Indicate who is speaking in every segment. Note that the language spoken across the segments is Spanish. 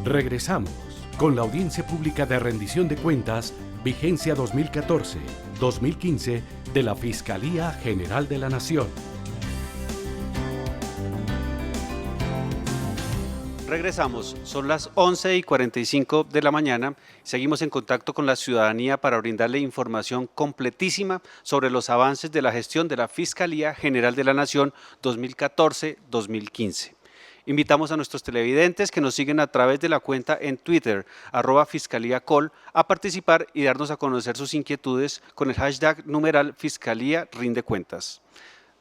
Speaker 1: Regresamos con la audiencia pública de rendición de cuentas, vigencia 2014-2015 de la Fiscalía General de la Nación.
Speaker 2: Regresamos, son las 11:45 de la mañana. Seguimos en contacto con la ciudadanía para brindarle información completísima sobre los avances de la gestión de la Fiscalía General de la Nación 2014-2015. Invitamos a nuestros televidentes que nos siguen a través de la cuenta en Twitter, @FiscalíaCol, a participar y darnos a conocer sus inquietudes con el hashtag numeral Fiscalía Rinde Cuentas.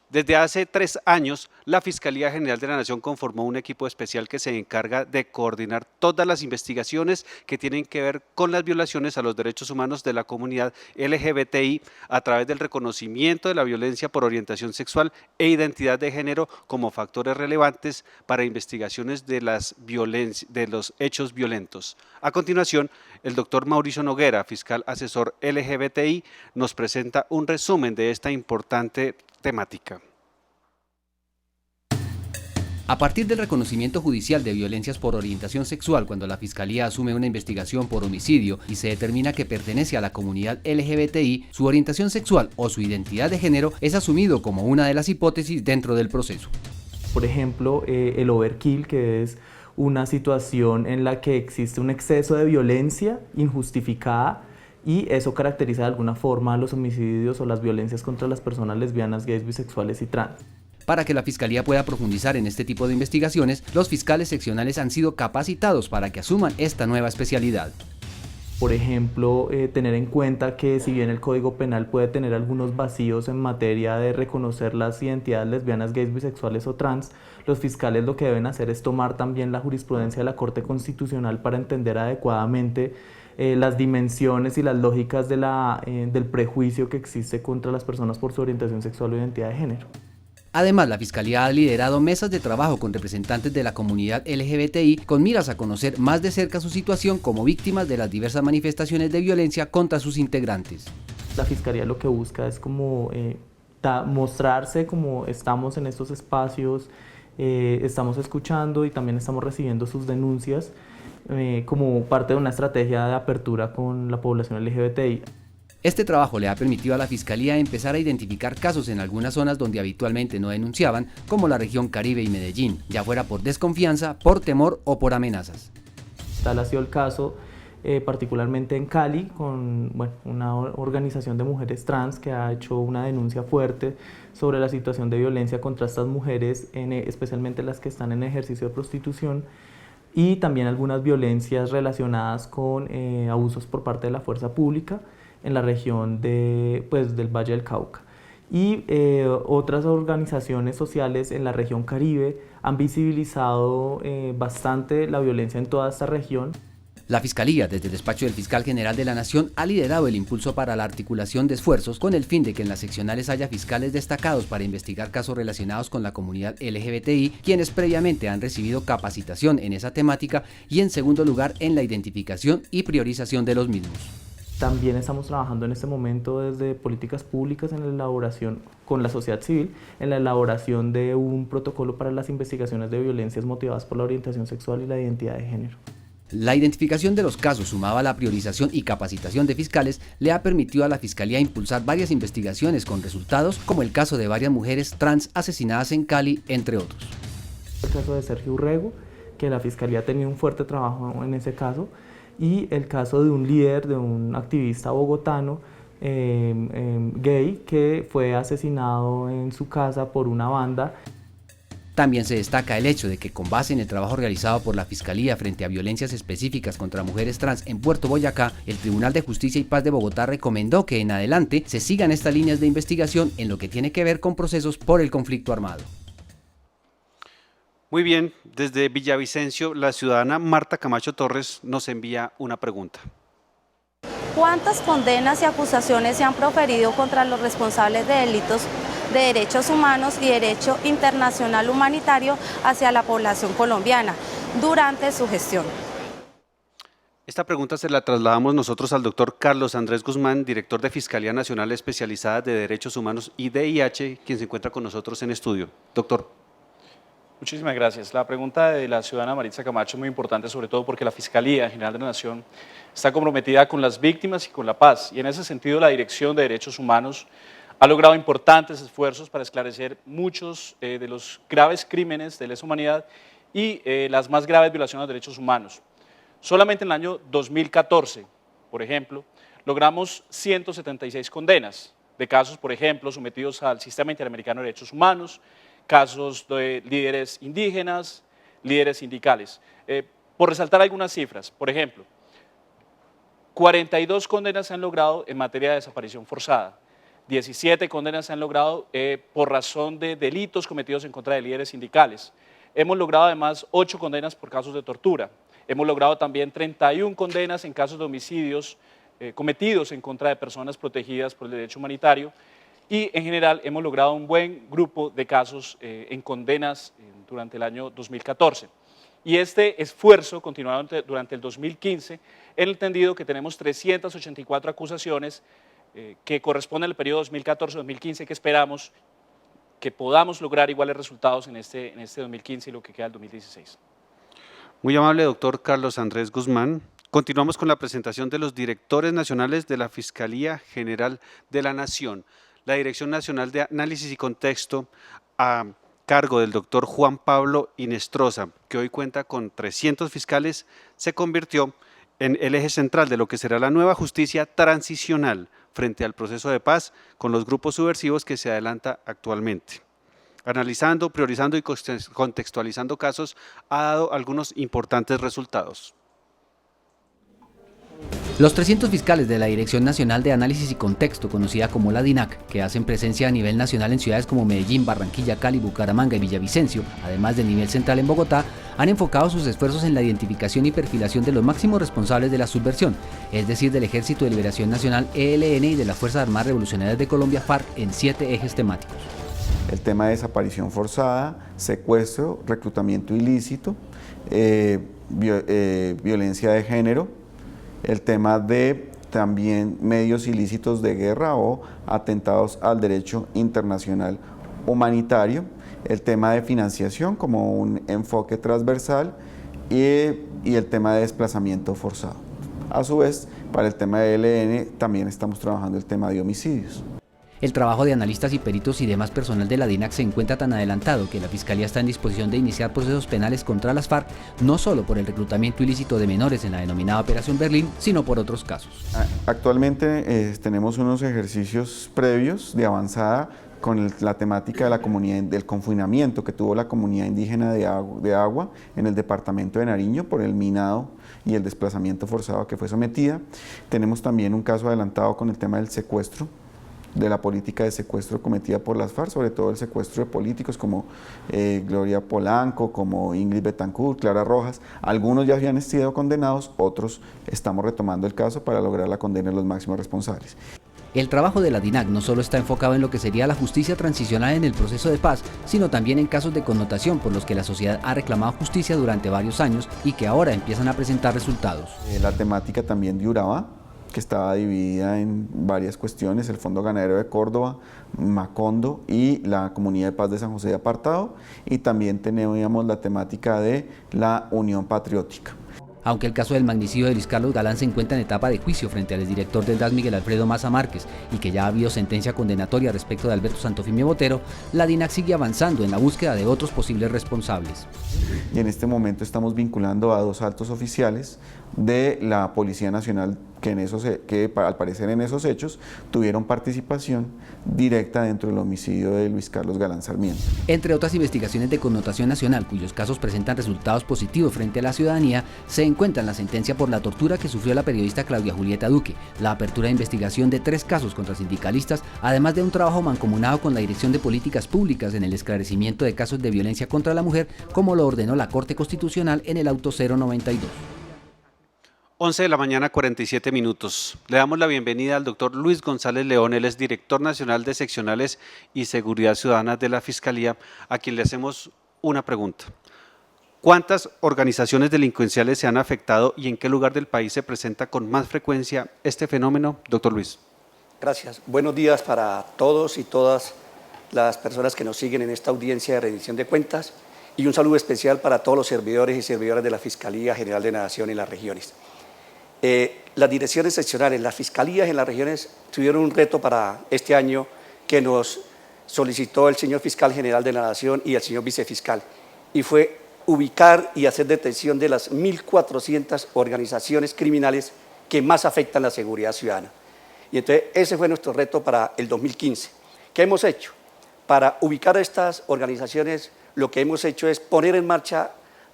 Speaker 2: Desde hace 3 años, la Fiscalía General de la Nación conformó un equipo especial que se encarga de coordinar todas las investigaciones que tienen que ver con las violaciones a los derechos humanos de la comunidad LGBTI a través del reconocimiento de la violencia por orientación sexual e identidad de género como factores relevantes para investigaciones de los hechos violentos. A continuación, el doctor Mauricio Noguera, fiscal asesor LGBTI, nos presenta un resumen de esta importante temática.
Speaker 3: A partir del reconocimiento judicial de violencias por orientación sexual, cuando la Fiscalía asume una investigación por homicidio y se determina que pertenece a la comunidad LGBTI, su orientación sexual o su identidad de género es asumido como una de las hipótesis dentro del proceso.
Speaker 4: Por ejemplo, el overkill, que es una situación en la que existe un exceso de violencia injustificada, y eso caracteriza de alguna forma los homicidios o las violencias contra las personas lesbianas, gays, bisexuales y trans.
Speaker 3: Para que la Fiscalía pueda profundizar en este tipo de investigaciones, los fiscales seccionales han sido capacitados para que asuman esta nueva especialidad.
Speaker 4: Por ejemplo, tener en cuenta que si bien el Código Penal puede tener algunos vacíos en materia de reconocer las identidades lesbianas, gays, bisexuales o trans, los fiscales lo que deben hacer es tomar también la jurisprudencia de la Corte Constitucional para entender adecuadamente las dimensiones y las lógicas del prejuicio que existe contra las personas por su orientación sexual o identidad de género.
Speaker 3: Además, la Fiscalía ha liderado mesas de trabajo con representantes de la comunidad LGBTI con miras a conocer más de cerca su situación como víctimas de las diversas manifestaciones de violencia contra sus integrantes.
Speaker 4: La Fiscalía lo que busca es como mostrarse como estamos en estos espacios, estamos escuchando y también estamos recibiendo sus denuncias como parte de una estrategia de apertura con la población LGBTI.
Speaker 3: Este trabajo le ha permitido a la Fiscalía empezar a identificar casos en algunas zonas donde habitualmente no denunciaban, como la región Caribe y Medellín, ya fuera por desconfianza, por temor o por amenazas.
Speaker 4: Tal ha sido el caso particularmente en Cali, con una organización de mujeres trans que ha hecho una denuncia fuerte sobre la situación de violencia contra estas mujeres, especialmente las que están en ejercicio de prostitución, y también algunas violencias relacionadas con abusos por parte de la fuerza pública en la región del Valle del Cauca. Y otras organizaciones sociales en la región Caribe han visibilizado bastante la violencia en toda esta región.
Speaker 3: La Fiscalía, desde el despacho del Fiscal General de la Nación, ha liderado el impulso para la articulación de esfuerzos con el fin de que en las seccionales haya fiscales destacados para investigar casos relacionados con la comunidad LGBTI, quienes previamente han recibido capacitación en esa temática, y en segundo lugar en la identificación y priorización de los mismos.
Speaker 4: También estamos trabajando en este momento desde políticas públicas en la elaboración con la sociedad civil, en la elaboración de un protocolo para las investigaciones de violencias motivadas por la orientación sexual y la identidad de género.
Speaker 3: La identificación de los casos, sumada a la priorización y capacitación de fiscales, le ha permitido a la Fiscalía impulsar varias investigaciones con resultados, como el caso de varias mujeres trans asesinadas en Cali, entre otros.
Speaker 4: El caso de Sergio Urrego, que la Fiscalía ha tenido un fuerte trabajo en ese caso, y el caso de un líder, de un activista bogotano gay, que fue asesinado en su casa por una banda.
Speaker 3: También se destaca el hecho de que, con base en el trabajo realizado por la Fiscalía frente a violencias específicas contra mujeres trans en Puerto Boyacá, el Tribunal de Justicia y Paz de Bogotá recomendó que en adelante se sigan estas líneas de investigación en lo que tiene que ver con procesos por el conflicto armado.
Speaker 2: Muy bien, desde Villavicencio, la ciudadana Marta Camacho Torres nos envía una pregunta.
Speaker 5: ¿Cuántas condenas y acusaciones se han proferido contra los responsables de delitos de derechos humanos y derecho internacional humanitario hacia la población colombiana durante su gestión?
Speaker 2: Esta pregunta se la trasladamos nosotros al doctor Carlos Andrés Guzmán, director de Fiscalía Nacional Especializada de Derechos Humanos y DIH, quien se encuentra con nosotros en estudio. Doctor.
Speaker 6: Muchísimas gracias. La pregunta de la ciudadana Maritza Camacho es muy importante, sobre todo porque la Fiscalía General de la Nación está comprometida con las víctimas y con la paz. Y en ese sentido, la Dirección de Derechos Humanos ha logrado importantes esfuerzos para esclarecer muchos de los graves crímenes de lesa humanidad y las más graves violaciones de derechos humanos. Solamente en el año 2014, por ejemplo, logramos 176 condenas de casos, por ejemplo, sometidos al Sistema Interamericano de Derechos Humanos, casos de líderes indígenas, líderes sindicales. Por resaltar algunas cifras, por ejemplo, 42 condenas se han logrado en materia de desaparición forzada, 17 condenas se han logrado por razón de delitos cometidos en contra de líderes sindicales. Hemos logrado además 8 condenas por casos de tortura. Hemos logrado también 31 condenas en casos de homicidios cometidos en contra de personas protegidas por el derecho humanitario. Y en general hemos logrado un buen grupo de casos en condenas durante el año 2014. Y este esfuerzo continuado durante el 2015, en el entendido que tenemos 384 acusaciones que corresponden al periodo 2014-2015, que esperamos que podamos lograr iguales resultados en este 2015 y lo que queda del 2016.
Speaker 2: Muy amable, doctor Carlos Andrés Guzmán. Continuamos con la presentación de los directores nacionales de la Fiscalía General de la Nación. La Dirección Nacional de Análisis y Contexto, a cargo del doctor Juan Pablo Inestrosa, que hoy cuenta con 300 fiscales, se convirtió en el eje central de lo que será la nueva justicia transicional frente al proceso de paz con los grupos subversivos que se adelanta actualmente. Analizando, priorizando y contextualizando casos, ha dado algunos importantes resultados.
Speaker 3: Los 300 fiscales de la Dirección Nacional de Análisis y Contexto, conocida como la DINAC, que hacen presencia a nivel nacional en ciudades como Medellín, Barranquilla, Cali, Bucaramanga y Villavicencio, además de nivel central en Bogotá, han enfocado sus esfuerzos en la identificación y perfilación de los máximos responsables de la subversión, es decir, del Ejército de Liberación Nacional ELN y de las Fuerzas Armadas Revolucionarias de Colombia FARC en 7 ejes temáticos.
Speaker 7: El tema de desaparición forzada, secuestro, reclutamiento ilícito, violencia de género, el tema de también medios ilícitos de guerra o atentados al derecho internacional humanitario, el tema de financiación como un enfoque transversal y el tema de desplazamiento forzado. A su vez, para el tema de ELN también estamos trabajando el tema de homicidios.
Speaker 3: El trabajo de analistas y peritos y demás personal de la DINAC se encuentra tan adelantado que la Fiscalía está en disposición de iniciar procesos penales contra las FARC, no solo por el reclutamiento ilícito de menores en la denominada Operación Berlín, sino por otros casos.
Speaker 7: Actualmente tenemos unos ejercicios previos de avanzada con la temática de la comunidad, del confinamiento que tuvo la comunidad indígena de Agua en el departamento de Nariño por el minado y el desplazamiento forzado a que fue sometida. Tenemos también un caso adelantado con el tema del secuestro, de la política de secuestro cometida por las FARC, sobre todo el secuestro de políticos como Gloria Polanco, como Ingrid Betancourt, Clara Rojas. Algunos ya habían sido condenados, otros estamos retomando el caso para lograr la condena de los máximos responsables.
Speaker 3: El trabajo de la DINAC no solo está enfocado en lo que sería la justicia transicional en el proceso de paz, sino también en casos de connotación por los que la sociedad ha reclamado justicia durante varios años y que ahora empiezan a presentar resultados.
Speaker 7: La temática también de Urabá, que estaba dividida en varias cuestiones, el Fondo Ganadero de Córdoba, Macondo y la Comunidad de Paz de San José de Apartado, y también teníamos la temática de la Unión Patriótica.
Speaker 3: Aunque el caso del magnicidio de Luis Carlos Galán se encuentra en etapa de juicio frente al exdirector del DAS Miguel Alfredo Maza Márquez y que ya ha habido sentencia condenatoria respecto de Alberto Santofimio Botero, la DINAC sigue avanzando en la búsqueda de otros posibles responsables.
Speaker 7: Y en este momento estamos vinculando a 2 altos oficiales de la Policía Nacional que al parecer en esos hechos tuvieron participación directa dentro del homicidio de Luis Carlos Galán Sarmiento.
Speaker 3: Entre otras investigaciones de connotación nacional cuyos casos presentan resultados positivos frente a la ciudadanía, se encuentran la sentencia por la tortura que sufrió la periodista Claudia Julieta Duque, la apertura de investigación de 3 casos contra sindicalistas, además de un trabajo mancomunado con la Dirección de Políticas Públicas en el esclarecimiento de casos de violencia contra la mujer, como lo ordenó la Corte Constitucional en el auto 092.
Speaker 2: 11 de la mañana, 47 minutos. Le damos la bienvenida al doctor Luis González León, él es director nacional de seccionales y seguridad ciudadana de la Fiscalía, a quien le hacemos una pregunta. ¿Cuántas organizaciones delincuenciales se han afectado y en qué lugar del país se presenta con más frecuencia este fenómeno, doctor Luis?
Speaker 8: Gracias. Buenos días para todos y todas las personas que nos siguen en esta audiencia de rendición de cuentas. y un saludo especial para todos los servidores y servidoras de la Fiscalía General de la Nación en las regiones. Las direcciones seccionales, las fiscalías en las regiones tuvieron un reto para este año que nos solicitó el señor Fiscal General de la Nación y el señor Vicefiscal, y fue ubicar y hacer detención de las 1.400 organizaciones criminales que más afectan la seguridad ciudadana. Y entonces ese fue nuestro reto para el 2015. ¿Qué hemos hecho? Para ubicar a estas organizaciones, lo que hemos hecho es poner en marcha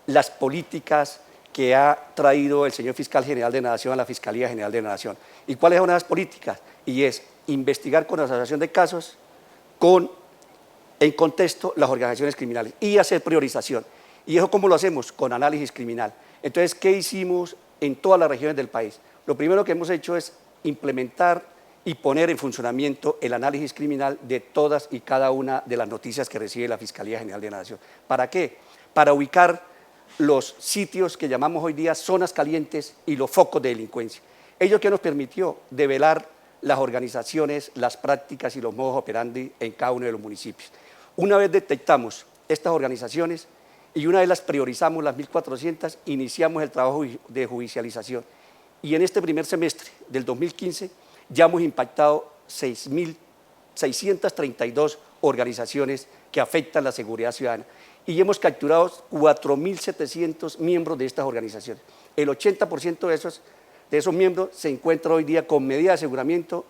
Speaker 8: las políticas que ha traído el señor Fiscal General de la Nación a la Fiscalía General de la Nación. ¿Y cuáles son esas políticas? Y es investigar con asociación de casos, en contexto las organizaciones criminales y hacer priorización. ¿Y eso cómo lo hacemos? Con análisis criminal. Entonces, ¿qué hicimos en todas las regiones del país? Lo primero que hemos hecho es implementar y poner en funcionamiento el análisis criminal de todas y cada una de las noticias que recibe la Fiscalía General de la Nación. ¿Para qué? Para ubicar los sitios que llamamos hoy día zonas calientes y los focos de delincuencia. Ello que nos permitió develar las organizaciones, las prácticas y los modos operandi en cada uno de los municipios. Una vez detectamos estas organizaciones y una vez las priorizamos, las 1.400, iniciamos el trabajo de judicialización. Y en este primer semestre del 2015 ya hemos impactado 6.632 organizaciones que afectan la seguridad ciudadana y hemos capturado 4.700 miembros de estas organizaciones. El 80% de esos miembros se encuentra hoy día con medida de aseguramiento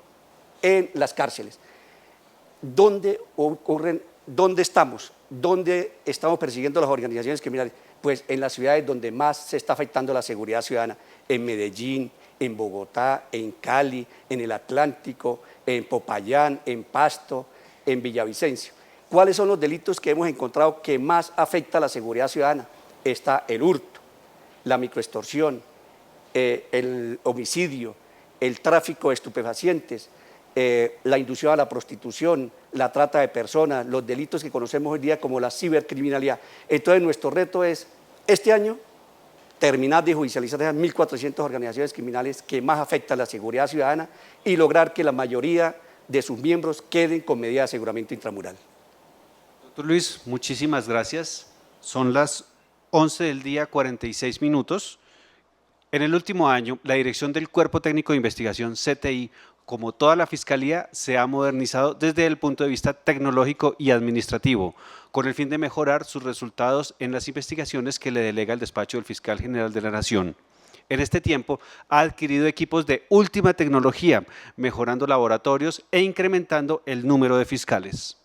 Speaker 8: en las cárceles. ¿Dónde ocurren? ¿Dónde estamos? ¿Dónde estamos persiguiendo las organizaciones criminales? Pues en las ciudades donde más se está afectando la seguridad ciudadana, en Medellín, en Bogotá, en Cali, en el Atlántico, en Popayán, en Pasto, en Villavicencio. ¿Cuáles son los delitos que hemos encontrado que más afecta a la seguridad ciudadana? Está el hurto, la microextorsión, el homicidio, el tráfico de estupefacientes, la inducción a la prostitución, la trata de personas, los delitos que conocemos hoy día como la cibercriminalidad. Entonces nuestro reto es, este año, terminar de judicializar esas 1.400 organizaciones criminales que más afectan a la seguridad ciudadana y lograr que la mayoría de sus miembros queden con medida de aseguramiento intramural.
Speaker 2: Doctor Luis, muchísimas gracias. Son las 11 del día, 46 minutos. En el último año, la dirección del Cuerpo Técnico de Investigación, CTI, como toda la Fiscalía, se ha modernizado desde el punto de vista tecnológico y administrativo, con el fin de mejorar sus resultados en las investigaciones que le delega el despacho del Fiscal General de la Nación. En este tiempo, ha adquirido equipos de última tecnología, mejorando laboratorios e incrementando el número de fiscales.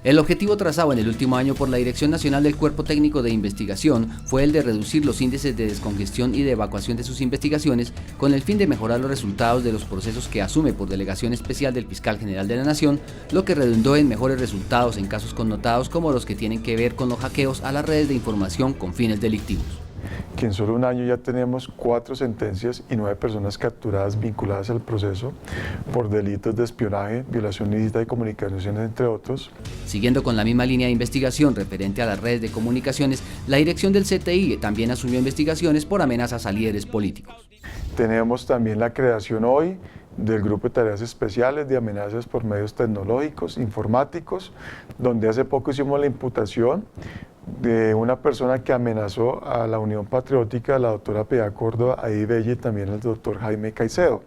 Speaker 3: El objetivo trazado en el último año por la Dirección Nacional del Cuerpo Técnico de Investigación fue el de reducir los índices de descongestión y de evacuación de sus investigaciones con el fin de mejorar los resultados de los procesos que asume por delegación especial del Fiscal General de la Nación, lo que redundó en mejores resultados en casos connotados como los que tienen que ver con los hackeos a las redes de información con fines delictivos.
Speaker 9: Que en solo un año ya tenemos 4 sentencias y 9 personas capturadas vinculadas al proceso por delitos de espionaje, violación ilícita de comunicaciones, entre otros.
Speaker 3: Siguiendo con la misma línea de investigación referente a las redes de comunicaciones, la dirección del CTI también asumió investigaciones por amenazas a líderes políticos.
Speaker 9: Tenemos también la creación hoy del Grupo de Tareas Especiales de Amenazas por Medios Tecnológicos, Informáticos, donde hace poco hicimos la imputación de una persona que amenazó a la Unión Patriótica, la doctora Piedad Córdoba, Aidí Bella y también el doctor Jaime Caicedo.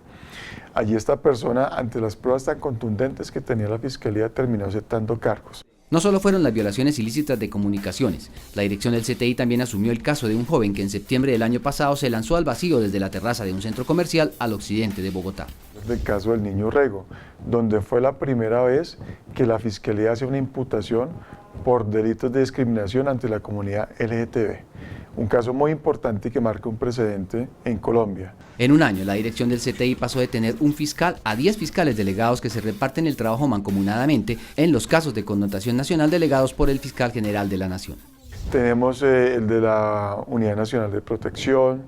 Speaker 9: Allí esta persona, ante las pruebas tan contundentes que tenía la Fiscalía, terminó aceptando cargos.
Speaker 3: No solo fueron las violaciones ilícitas de comunicaciones, la dirección del CTI también asumió el caso de un joven que en septiembre del año pasado se lanzó al vacío desde la terraza de un centro comercial al occidente de Bogotá.
Speaker 9: El caso del niño Rego, donde fue la primera vez que la Fiscalía hace una imputación por delitos de discriminación ante la comunidad LGTB. Un caso muy importante que marca un precedente en Colombia.
Speaker 3: En un año, la dirección del CTI pasó de tener un fiscal a 10 fiscales delegados que se reparten el trabajo mancomunadamente en los casos de connotación nacional delegados por el Fiscal General de la Nación.
Speaker 9: Tenemos el de la Unidad Nacional de Protección,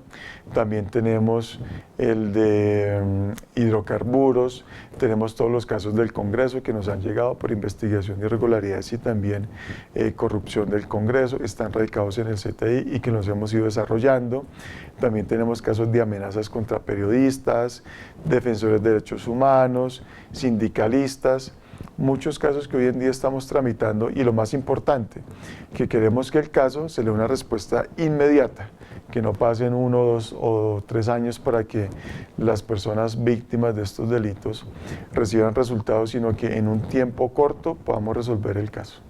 Speaker 9: también tenemos el de hidrocarburos, tenemos todos los casos del Congreso que nos han llegado por investigación de irregularidades y también corrupción del Congreso, están radicados en el CTI y que nos hemos ido desarrollando. También tenemos casos de amenazas contra periodistas, defensores de derechos humanos, sindicalistas. muchos casos que hoy en día estamos tramitando y lo más importante, que queremos que el caso se le dé una respuesta inmediata, que no pasen 1, 2 o 3 años para que las personas víctimas de estos delitos reciban resultados, sino que en un tiempo corto podamos resolver el caso.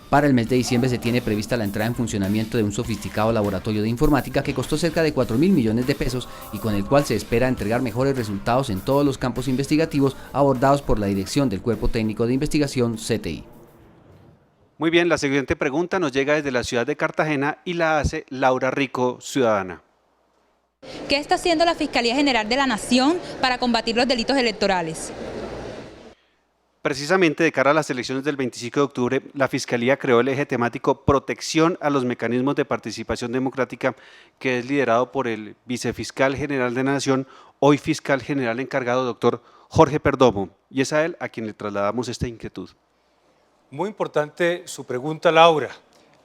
Speaker 3: Para el mes de diciembre se tiene prevista la entrada en funcionamiento de un sofisticado laboratorio de informática que costó cerca de 4.000 millones de pesos y con el cual se espera entregar mejores resultados en todos los campos investigativos abordados por la dirección del Cuerpo Técnico de Investigación, CTI.
Speaker 2: Muy bien, la siguiente pregunta nos llega desde la ciudad de Cartagena y la hace Laura Rico, ciudadana.
Speaker 10: ¿Qué está haciendo la Fiscalía General de la Nación para combatir los delitos electorales?
Speaker 2: Precisamente de cara a las elecciones del 25 de octubre, la Fiscalía creó el eje temático Protección a los mecanismos de participación democrática, que es liderado por el Vicefiscal General de la Nación, hoy Fiscal General encargado, doctor Jorge Perdomo, y es a él a quien le trasladamos esta inquietud.
Speaker 11: Muy importante su pregunta, Laura.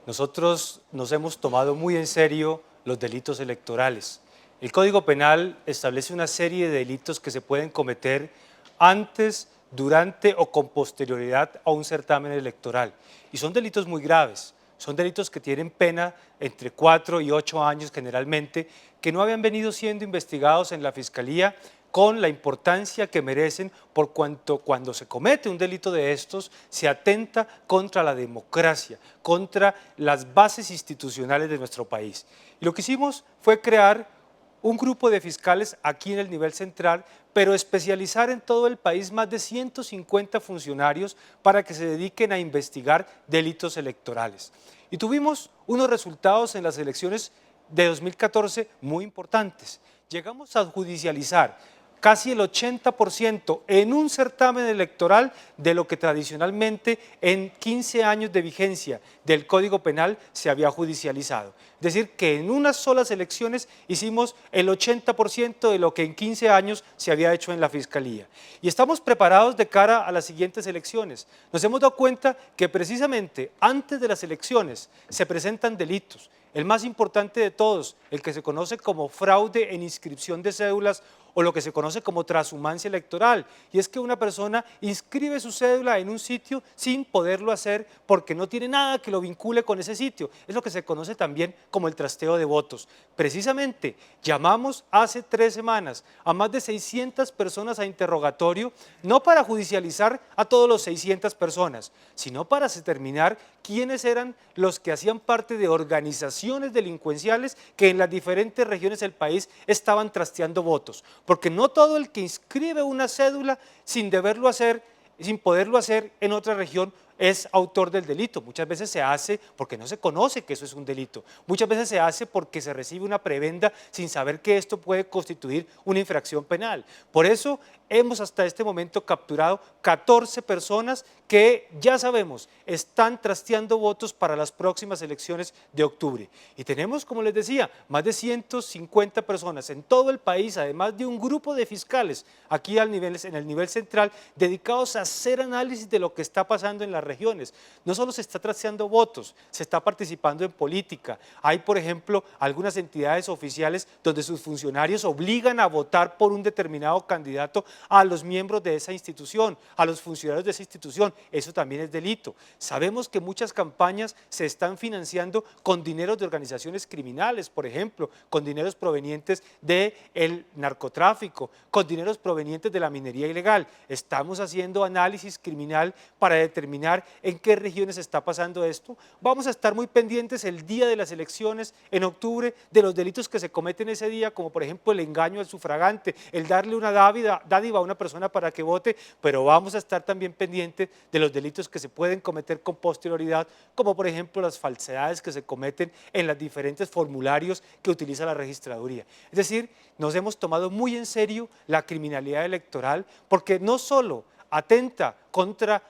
Speaker 11: Nosotros nos hemos tomado muy en serio los delitos electorales. El Código Penal establece una serie de delitos que se pueden cometer antes, durante o con posterioridad a un certamen electoral. Y son delitos muy graves, son delitos que tienen pena entre 4 y 8 años generalmente, que no habían venido siendo investigados en la Fiscalía con la importancia que merecen, por cuanto cuando se comete un delito de estos se atenta contra la democracia, contra las bases institucionales de nuestro país. Y lo que hicimos fue crear un grupo de fiscales aquí en el nivel central, pero especializar en todo el país más de 150 funcionarios para que se dediquen a investigar delitos electorales. Y tuvimos unos resultados en las elecciones de 2014 muy importantes. Llegamos a judicializar casi el 80% en un certamen electoral de lo que tradicionalmente en 15 años de vigencia del Código Penal se había judicializado. Es decir, que en unas solas elecciones hicimos el 80% de lo que en 15 años se había hecho en la Fiscalía. Y estamos preparados de cara a las siguientes elecciones. Nos hemos dado cuenta que precisamente antes de las elecciones se presentan delitos. El más importante de todos, el que se conoce como fraude en inscripción de cédulas o lo que se conoce como transhumancia electoral, y es que una persona inscribe su cédula en un sitio sin poderlo hacer porque no tiene nada que lo vincule con ese sitio. Es lo que se conoce también como el trasteo de votos. Precisamente llamamos hace 3 semanas a más de 600 personas a interrogatorio, no para judicializar a todos los 600 personas, sino para determinar quiénes eran los que hacían parte de organizaciones delincuenciales que en las diferentes regiones del país estaban trasteando votos. Porque no todo el que inscribe una cédula sin deberlo hacer, sin poderlo hacer en otra región, es autor del delito. Muchas veces se hace porque no se conoce que eso es un delito. Muchas veces se hace porque se recibe una prebenda sin saber que esto puede constituir una infracción penal. Por eso hemos hasta este momento capturado 14 personas que ya sabemos están trasteando votos para las próximas elecciones de octubre. Y tenemos, como les decía, más de 150 personas en todo el país, además de un grupo de fiscales aquí en el nivel central, dedicados a hacer análisis de lo que está pasando en las regiones. No solo se está trasteando votos, se está participando en política. Hay, por ejemplo, algunas entidades oficiales donde sus funcionarios obligan a votar por un determinado candidato a los miembros de esa institución, a los funcionarios de esa institución. Eso también es delito. Sabemos que muchas campañas se están financiando con dineros de organizaciones criminales, por ejemplo, con dineros provenientes del narcotráfico, con dineros provenientes de la minería ilegal. Estamos haciendo análisis criminal para determinar en qué regiones está pasando esto. Vamos a estar muy pendientes el día de las elecciones, en octubre, de los delitos que se cometen ese día, como por ejemplo el engaño al sufragante, el darle una dádiva a una persona para que vote, pero vamos a estar también pendientes de los delitos que se pueden cometer con posterioridad, como por ejemplo las falsedades que se cometen en los diferentes formularios que utiliza la registraduría. Es decir, nos hemos tomado muy en serio la criminalidad electoral, porque no solo atenta contra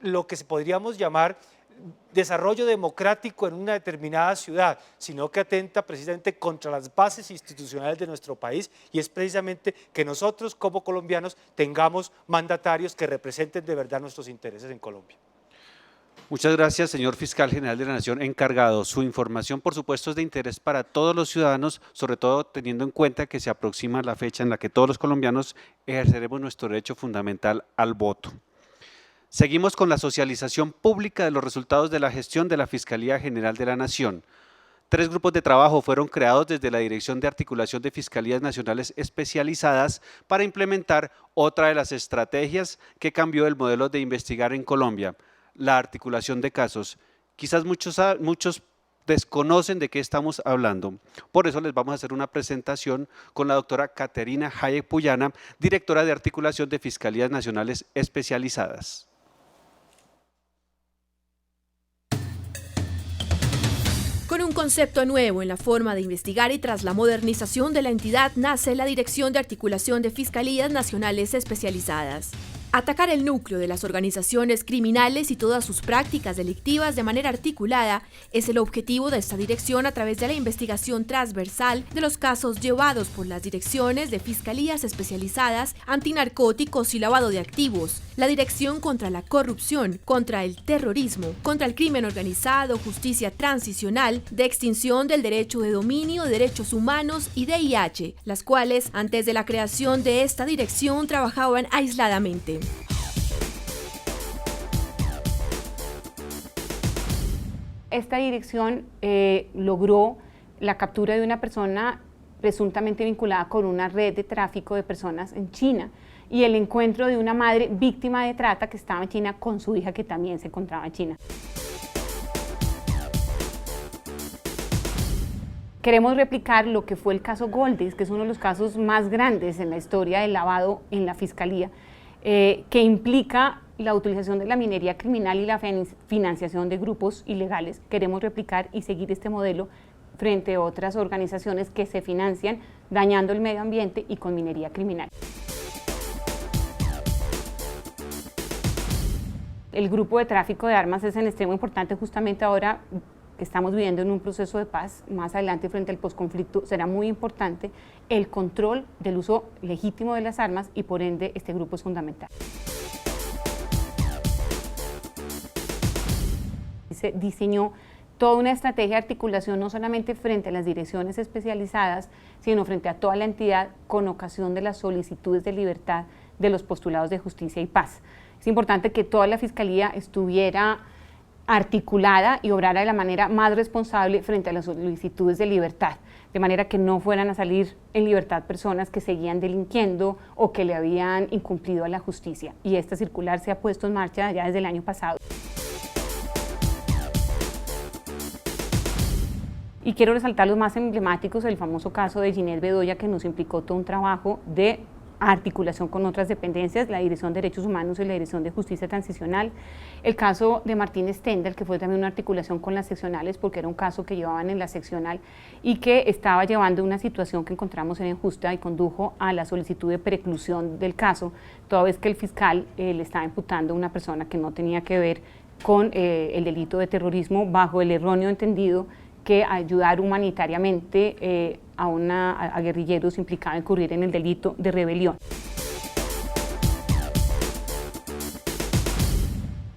Speaker 11: lo que podríamos llamar desarrollo democrático en una determinada ciudad, sino que atenta precisamente contra las bases institucionales de nuestro país, y es precisamente que nosotros como colombianos tengamos mandatarios que representen de verdad nuestros intereses en Colombia.
Speaker 2: Muchas gracias, señor Fiscal General de la Nación encargado. Su información, por supuesto, es de interés para todos los ciudadanos, sobre todo teniendo en cuenta que se aproxima la fecha en la que todos los colombianos ejerceremos nuestro derecho fundamental al voto. Seguimos con la socialización pública de los resultados de la gestión de la Fiscalía General de la Nación. 3 grupos de trabajo fueron creados desde la Dirección de Articulación de Fiscalías Nacionales Especializadas para implementar otra de las estrategias que cambió el modelo de investigar en Colombia, la articulación de casos. Quizás muchos desconocen de qué estamos hablando. Por eso les vamos a hacer una presentación con la doctora Caterina Hayek Puyana, directora de Articulación de Fiscalías Nacionales Especializadas.
Speaker 12: Con un concepto nuevo en la forma de investigar y tras la modernización de la entidad nace la Dirección de Articulación de Fiscalías Nacionales Especializadas. Atacar el núcleo de las organizaciones criminales y todas sus prácticas delictivas de manera articulada es el objetivo de esta dirección a través de la investigación transversal de los casos llevados por las direcciones de fiscalías especializadas, antinarcóticos y lavado de activos, la Dirección contra la Corrupción, contra el terrorismo, contra el crimen organizado, justicia transicional, de extinción del derecho de dominio, derechos humanos y VIH, las cuales antes de la creación de esta dirección trabajaban aisladamente.
Speaker 13: Esta dirección logró la captura de una persona presuntamente vinculada con una red de tráfico de personas en China y el encuentro de una madre víctima de trata que estaba en China con su hija que también se encontraba en China. Queremos replicar lo que fue el caso Goldex, que es uno de los casos más grandes en la historia del lavado en la Fiscalía, que implica la utilización de la minería criminal y la financiación de grupos ilegales. Queremos replicar y seguir este modelo frente a otras organizaciones que se financian dañando el medio ambiente y con minería criminal. El grupo de tráfico de armas es en extremo importante justamente ahora que estamos viviendo en un proceso de paz. Más adelante, frente al posconflicto, será muy importante el control del uso legítimo de las armas y por ende este grupo es fundamental. Se diseñó toda una estrategia de articulación no solamente frente a las direcciones especializadas, sino frente a toda la entidad con ocasión de las solicitudes de libertad de los postulados de justicia y paz. Es importante que toda la Fiscalía estuviera articulada y obrara de la manera más responsable frente a las solicitudes de libertad, de manera que no fueran a salir en libertad personas que seguían delinquiendo o que le habían incumplido a la justicia. Y esta circular se ha puesto en marcha ya desde el año pasado. Y quiero resaltar los más emblemáticos, el famoso caso de Ginette Bedoya, que nos implicó todo un trabajo de articulación con otras dependencias, la Dirección de Derechos Humanos y la Dirección de Justicia Transicional. El caso de Martín Stendhal, que fue también una articulación con las seccionales, porque era un caso que llevaban en la seccional y que estaba llevando una situación que encontramos era injusta y condujo a la solicitud de preclusión del caso, toda vez que el fiscal le estaba imputando a una persona que no tenía que ver con el delito de terrorismo bajo el erróneo entendido que ayudar humanitariamente a guerrilleros implicaba incurrir en el delito de rebelión.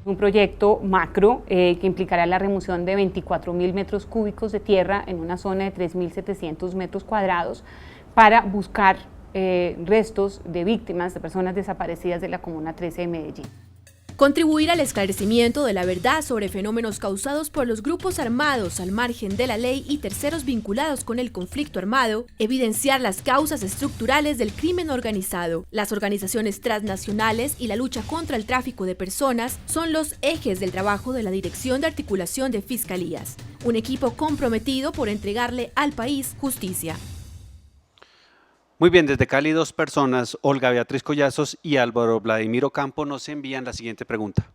Speaker 13: Un proyecto macro que implicará la remoción de 24.000 metros cúbicos de tierra en una zona de 3.700 metros cuadrados para buscar restos de víctimas, de personas desaparecidas de la Comuna 13 de Medellín.
Speaker 12: Contribuir al esclarecimiento de la verdad sobre fenómenos causados por los grupos armados al margen de la ley y terceros vinculados con el conflicto armado, evidenciar las causas estructurales del crimen organizado, las organizaciones transnacionales y la lucha contra el tráfico de personas son los ejes del trabajo de la Dirección de Articulación de Fiscalías, un equipo comprometido por entregarle al país justicia.
Speaker 2: Muy bien, desde Cali 2 personas, Olga Beatriz Collazos y Álvaro Vladimiro Campo, nos envían la siguiente pregunta.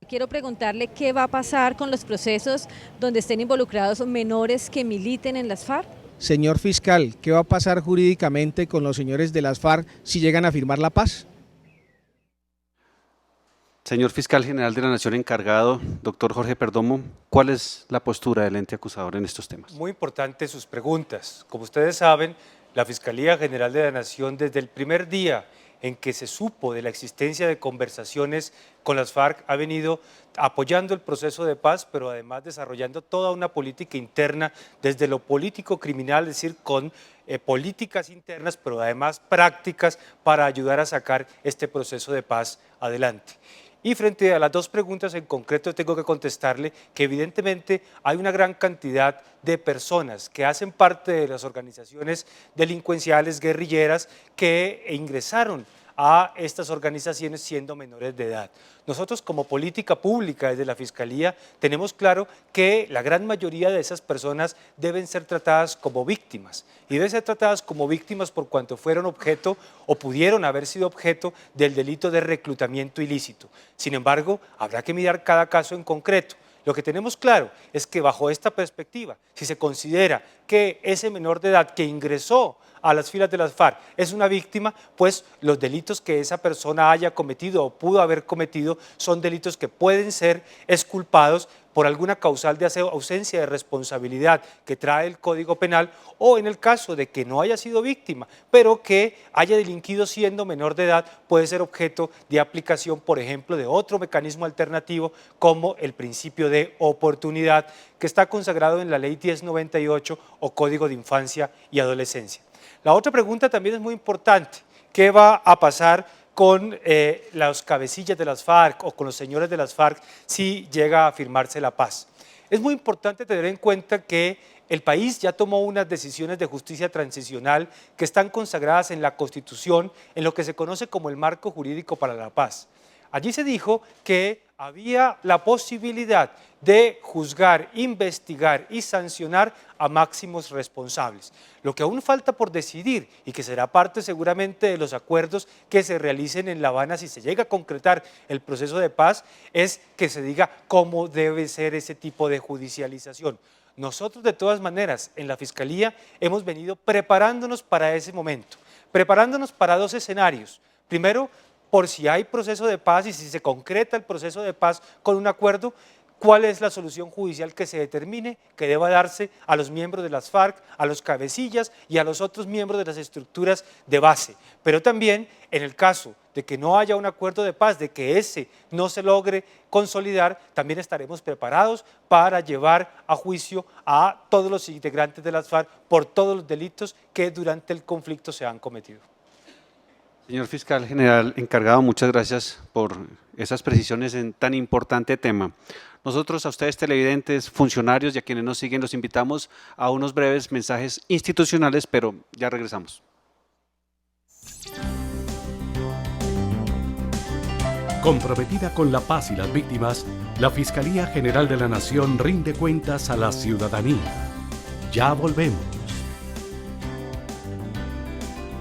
Speaker 14: Quiero preguntarle qué va a pasar con los procesos donde estén involucrados menores que militen en las FARC.
Speaker 15: Señor fiscal, ¿qué va a pasar jurídicamente con los señores de las FARC si llegan a firmar la paz?
Speaker 2: Señor Fiscal General de la Nación encargado, doctor Jorge Perdomo, ¿cuál es la postura del ente acusador en estos temas?
Speaker 11: Muy importantes sus preguntas. Como ustedes saben, la Fiscalía General de la Nación, desde el primer día en que se supo de la existencia de conversaciones con las FARC, ha venido apoyando el proceso de paz, pero además desarrollando toda una política interna desde lo político criminal, es decir, con políticas internas, pero además prácticas para ayudar a sacar este proceso de paz adelante. Y frente a las dos preguntas en concreto tengo que contestarle que evidentemente hay una gran cantidad de personas que hacen parte de las organizaciones delincuenciales, guerrilleras, que ingresaron a estas organizaciones siendo menores de edad. Nosotros como política pública desde la Fiscalía tenemos claro que la gran mayoría de esas personas deben ser tratadas como víctimas y deben ser tratadas como víctimas por cuanto fueron objeto o pudieron haber sido objeto del delito de reclutamiento ilícito. Sin embargo, habrá que mirar cada caso en concreto. Lo que tenemos claro es que bajo esta perspectiva, si se considera que ese menor de edad que ingresó a las filas de las FARC es una víctima, pues los delitos que esa persona haya cometido o pudo haber cometido son delitos que pueden ser exculpados por alguna causal de ausencia de responsabilidad que trae el Código Penal, o en el caso de que no haya sido víctima, pero que haya delinquido siendo menor de edad, puede ser objeto de aplicación, por ejemplo, de otro mecanismo alternativo como el principio de oportunidad que está consagrado en la Ley 1098 o Código de Infancia y Adolescencia. La otra pregunta también es muy importante. ¿Qué va a pasar con los cabecillas de las FARC o con los señores de las FARC si llega a firmarse la paz? Es muy importante tener en cuenta que el país ya tomó unas decisiones de justicia transicional que están consagradas en la Constitución, en lo que se conoce como el marco jurídico para la paz. Allí se dijo que había la posibilidad de juzgar, investigar y sancionar a máximos responsables. Lo que aún falta por decidir y que será parte seguramente de los acuerdos que se realicen en La Habana si se llega a concretar el proceso de paz es que se diga cómo debe ser ese tipo de judicialización. Nosotros de todas maneras en la Fiscalía hemos venido preparándonos para ese momento, preparándonos para dos escenarios. Primero, por si hay proceso de paz y si se concreta el proceso de paz con un acuerdo, cuál es la solución judicial que se determine que deba darse a los miembros de las FARC, a los cabecillas y a los otros miembros de las estructuras de base. Pero también en el caso de que no haya un acuerdo de paz, de que ese no se logre consolidar, también estaremos preparados para llevar a juicio a todos los integrantes de las FARC por todos los delitos que durante el conflicto se han cometido.
Speaker 2: Señor Fiscal General encargado, muchas gracias por esas precisiones en tan importante tema. Nosotros a ustedes televidentes, funcionarios y a quienes nos siguen los invitamos a unos breves mensajes institucionales, pero ya regresamos.
Speaker 1: Comprometida con la paz y las víctimas, la Fiscalía General de la Nación rinde cuentas a la ciudadanía. Ya volvemos.